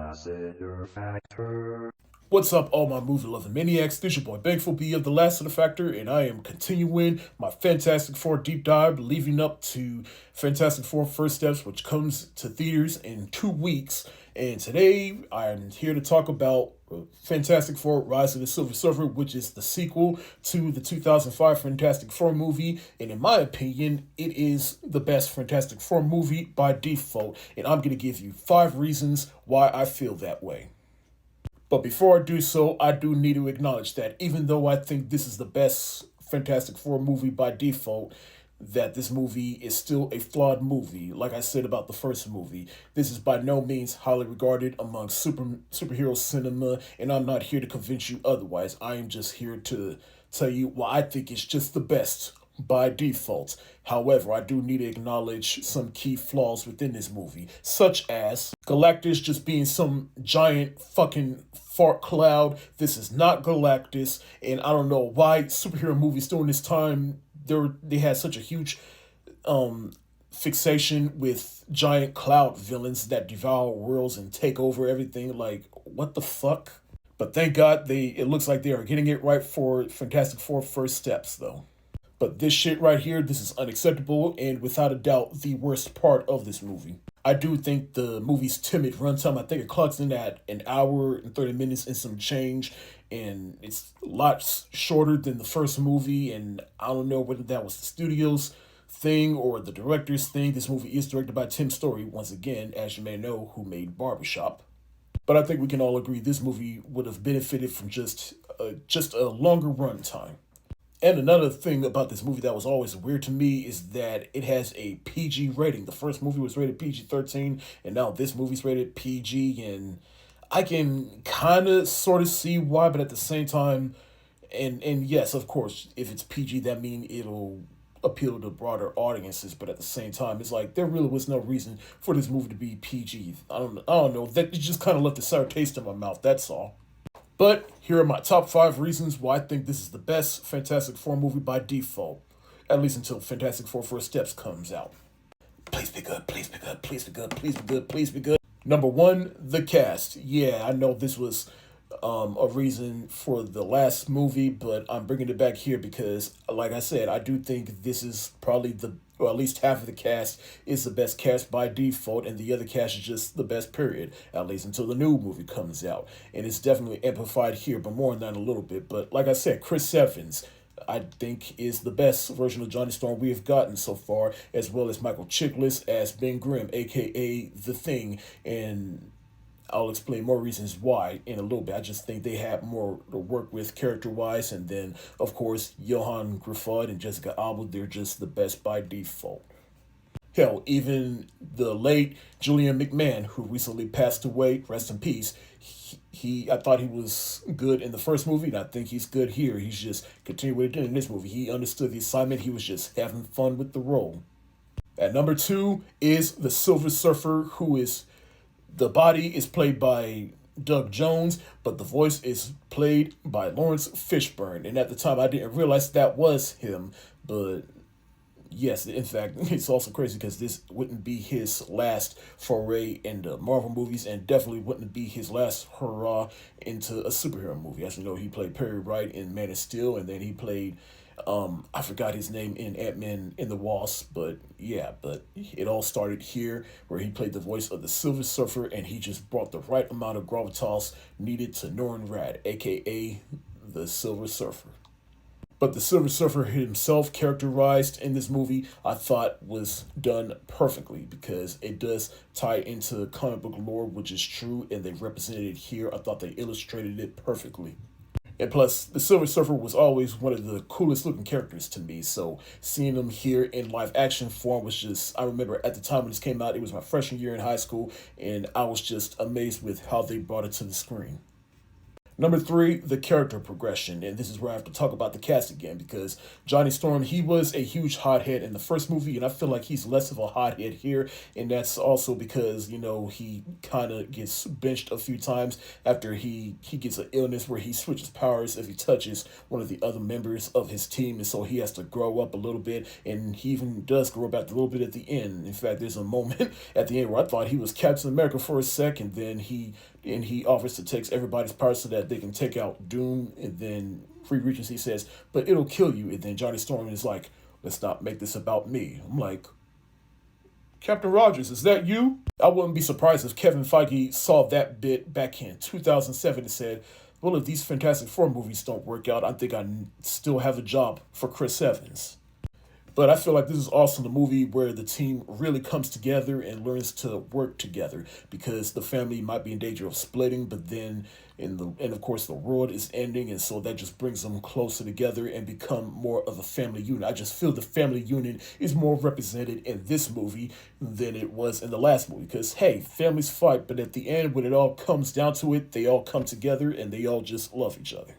Ambassador Factor. What's up, all my movie-loving maniacs? This your boy Bagful B of The Last of the Factor, and I am continuing my Fantastic Four deep dive, leading up to Fantastic Four First Steps, which comes to theaters in 2 weeks. And today, I'm here to talk about Fantastic Four Rise of the Silver Surfer, which is the sequel to the 2005 Fantastic Four movie. And in my opinion, it is the best Fantastic Four movie by default. And I'm going to give you 5 reasons why I feel that way. But before I do so, I do need to acknowledge that even though I think this is the best Fantastic Four movie by default, that this movie is still a flawed movie. Like I said about the first movie, this is by no means highly regarded among superhero cinema, and I'm not here to convince you otherwise. I am just here to tell you why I think it's just the best by default. However, I do need to acknowledge some key flaws within this movie, such as Galactus just being some giant fucking fart cloud. This is not Galactus, and I don't know why superhero movies during this time they had such a huge fixation with giant cloud villains that devour worlds and take over everything. Like, what the fuck? But thank God it looks like they are getting it right for Fantastic Four First Steps, though. But this shit right here, this is unacceptable and without a doubt the worst part of this movie. I do think the movie's timid runtime, I think it clocks in at an hour and 30 minutes and some change, and it's a lot shorter than the first movie, and I don't know whether that was the studio's thing or the director's thing. This movie is directed by Tim Story, once again, as you may know, who made Barbershop. But I think we can all agree this movie would have benefited from just a longer runtime. And another thing about this movie that was always weird to me is that it has a PG rating. The first movie was rated PG-13, and now this movie's rated PG, and I can kind of sort of see why, but at the same time, and yes, of course, if it's PG, that means it'll appeal to broader audiences, but at the same time, it's like there really was no reason for this movie to be PG. I don't know, that it just kind of left a sour taste in my mouth, that's all. But here are my top 5 reasons why I think this is the best Fantastic Four movie by default. At least until Fantastic Four First Steps comes out. Please be good, please be good, please be good, please be good, please be good. Number 1, the cast. Yeah, I know this was a reason for the last movie, but I'm bringing it back here because, like I said, I do think this is probably or at least half of the cast is the best cast by default, and the other cast is just the best, period, at least until the new movie comes out. And it's definitely amplified here, but more on that in a little bit. But like I said, Chris Evans, I think, is the best version of Johnny Storm we have gotten so far, as well as Michael Chiklis as Ben Grimm, aka The Thing, and I'll explain more reasons why in a little bit. I just think they have more to work with character-wise. And then, of course, Johan Griffith and Jessica Alba, they're just the best by default. Hell, even the late Julian McMahon, who recently passed away, rest in peace, I thought he was good in the first movie, and I think he's good here. He's just continuing what he did in this movie. He understood the assignment. He was just having fun with the role. At number 2 is the Silver Surfer, the body is played by Doug Jones, but the voice is played by Lawrence Fishburne. And at the time, I didn't realize that was him. But yes, in fact, it's also crazy because this wouldn't be his last foray into Marvel movies, and definitely wouldn't be his last hurrah into a superhero movie. As you know, he played Perry Wright in Man of Steel, and then he played I forgot his name in Ant-Man and the Wasp, but yeah, but it all started here where he played the voice of the Silver Surfer, and he just brought the right amount of gravitas needed to Norrin Rad, aka the Silver Surfer. But the Silver Surfer himself, characterized in this movie, I thought was done perfectly because it does tie into comic book lore, which is true, and they represented it here. I thought they illustrated it perfectly. And plus, the Silver Surfer was always one of the coolest looking characters to me, so seeing him here in live action form was just, I remember at the time when this came out, it was my freshman year in high school, and I was just amazed with how they brought it to the screen. Number 3, the character progression. And this is where I have to talk about the cast again, because Johnny Storm, he was a huge hothead in the first movie, and I feel like he's less of a hothead here. And that's also because, he kind of gets benched a few times after he gets an illness where he switches powers if he touches one of the other members of his team. And so he has to grow up a little bit, and he even does grow back a little bit at the end. In fact, there's a moment at the end where I thought he was Captain America for a second, then he offers to take everybody's powers so that they can take out Doom, and then Free Regency says, but it'll kill you, and then Johnny Storm is like, let's not make this about me. I'm like, Captain Rogers, is that you? I wouldn't be surprised if Kevin Feige saw that bit back in 2007 and said, well, if these Fantastic Four movies don't work out, I think I still have a job for Chris Evans. But I feel like this is also the movie where the team really comes together and learns to work together, because the family might be in danger of splitting, but then and of course the world is ending, and so that just brings them closer together and become more of a family unit. I just feel the family unit is more represented in this movie than it was in the last movie, because hey, families fight, but at the end when it all comes down to it, they all come together and they all just love each other.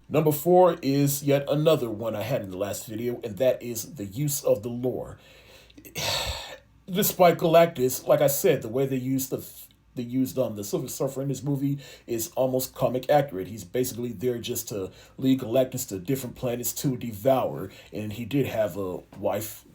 Number 4 is yet another one I had in the last video, and that is the use of the lore. Despite Galactus, like I said, the way they used the Silver Surfer in this movie is almost comic accurate. He's basically there just to lead Galactus to different planets to devour, and he did have a wife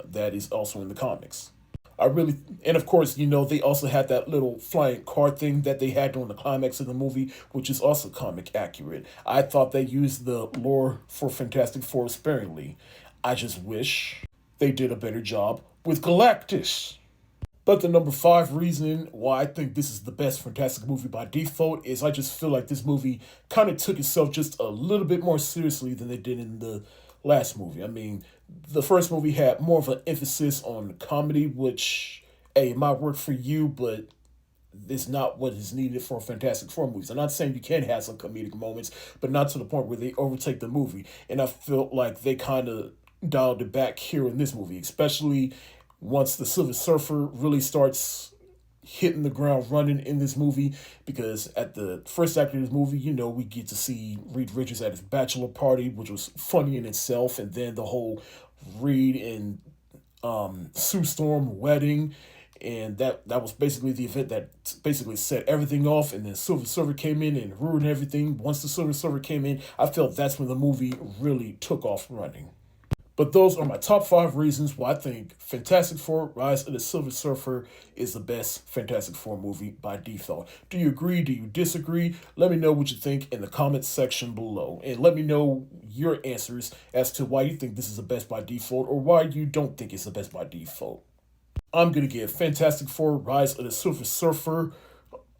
that is also in the comics. And of course, they also had that little flying car thing that they had during the climax of the movie, which is also comic accurate. I thought they used the lore for Fantastic Four sparingly. I just wish they did a better job with Galactus. But the number 5 reason why I think this is the best Fantastic movie by default is I just feel like this movie kind of took itself just a little bit more seriously than they did in the last movie. I mean, the first movie had more of an emphasis on comedy, which, hey, it might work for you, but it's not what is needed for Fantastic Four movies. I'm not saying you can't have some comedic moments, but not to the point where they overtake the movie. And I felt like they kind of dialed it back here in this movie, especially once the Silver Surfer really starts hitting the ground running in this movie, because at the first act of this movie, we get to see Reed Richards at his bachelor party, which was funny in itself, and then the whole Reed and Sue Storm wedding, and that was basically the event that basically set everything off, and then Silver Surfer came in and ruined everything. Once the Silver Surfer came in, I felt that's when the movie really took off running. But those are my top 5 reasons why I think Fantastic Four: Rise of the Silver Surfer is the best Fantastic Four movie by default. Do you agree? Do you disagree? Let me know what you think in the comments section below. And let me know your answers as to why you think this is the best by default, or why you don't think it's the best by default. I'm going to give Fantastic Four: Rise of the Silver Surfer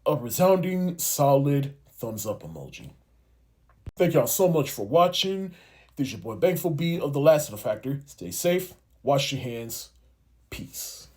a resounding, solid thumbs up emoji. Thank y'all so much for watching. This is your boy Bangful B of The Last of the Factor. Stay safe, wash your hands, peace.